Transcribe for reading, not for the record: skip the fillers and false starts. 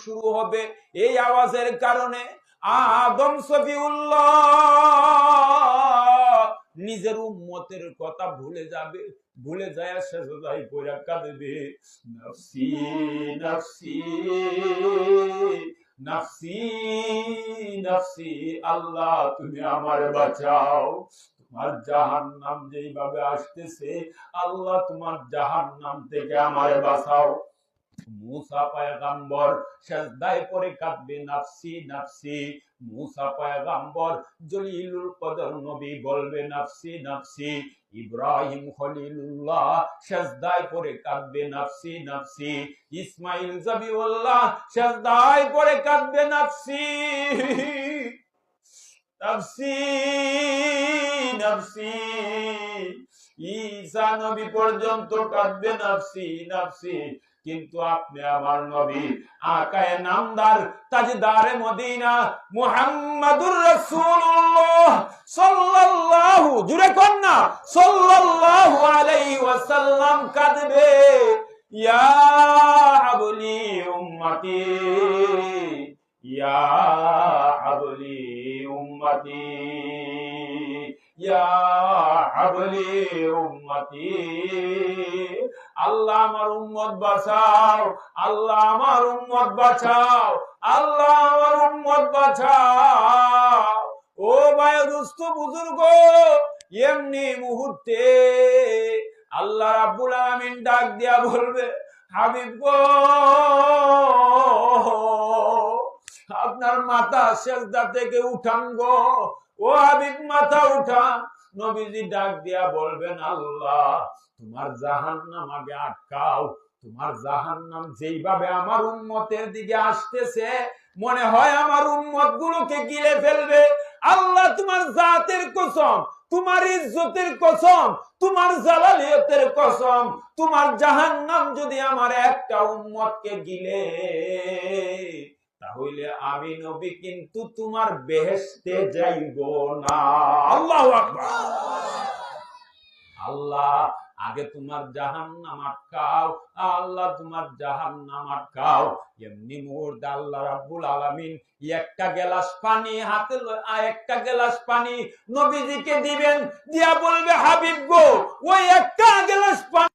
শুরু হবে এই আওয়াজের কারণে। আদম সফিউল্লাহ নিজের উম্মতের কথা ভুলে যাবে, ভুলে যায় সেজদায় পড়ে কাঁদবে, নফসি নফসি নফসি নফসি, আল্লাহ তুমি আমারে বাঁচাও, তোমার জাহান্নাম যেইভাবে আসতেছে, আল্লাহ তোমার জাহান্নাম থেকে আমারে বাঁচাও। মুসা পয়গম্বর সেজদায় পড়ে কাঁদবে, নফসি নফসি। মুসা পয়গম্বর জলিলুল কদর নবী বলবে নফসি নফসি। ইব্রাহিম খলিলুল্লাহ সেজদায় পড়ে কাঁদবে, নফসি নফসি। ইসমাইল জবিউল্লাহ সেজদায় পড়ে কাঁদবে, নফসি নফসি নফসি। ঈসা নবী পর্যন্ত কাঁদবে, নফসি নফসি। কিন্তু আপনি আমার নবী আকায়ে নামদার তাজদারে মদিনা মুহাম্মাদুর রাসূলুল্লাহ সাল্লাল্লাহু, জুরে কোন না, সাল্লাল্লাহু আলাইহি ওয়াসাল্লাম কাঁদবে, ইয়া হাবলি উম্মতি, ইয়া হাবলি উম্মতি, ইয়া হাবলি উম্মতি। আল্লাহ আমার উম্মত বাঁচাও, আল্লাহ আমার উম্মত বাঁচাও, আল্লাহ আমার উম্মত বাঁচাও। ও ভাই দুস্থ বুজুর্গ, এমনি মুহূর্তে আল্লাহ রাব্বুল আলামিন ডাক দিয়া বলবে, হাবিব গো আপনার মাথা সেজদা থেকে উঠান গো, ও হাবিব মাথা উঠান। নবীজি ডাক দিয়া বলবেন, আল্লাহ তোমার জাহান্নাম আগে আটকাও, তোমার জাহান্নাম যেইভাবে আমার উম্মতের দিকে আসতেছে মনে হয় আমার উম্মত গুলোকে গিলে ফেলবে। আল্লাহ তোমার জাতের কসম, তোমার ইজ্জতের কসম, তোমার জালালিয়তের কসম, তোমার জাহান্নাম যদি আমার একটা উম্মতকে গিলে তাহলে আমি নবী কিন্তু তোমার বেহেশতে যাইব না। আল্লাহু আকবার। আল্লাহ আগে তোমার জাহান্নাম আটকাও, আল্লাহ তোমার জাহান্নাম আটকাও। এমনি মুহূর্তে আল্লাহ রাব্বুল আলামিন একটা গ্লাস পানি হাতে একটা গ্লাস পানি নবীজিকে দিবেন, দিয়া বলবে, হাবিব গো ওই একটা গ্লাস পানি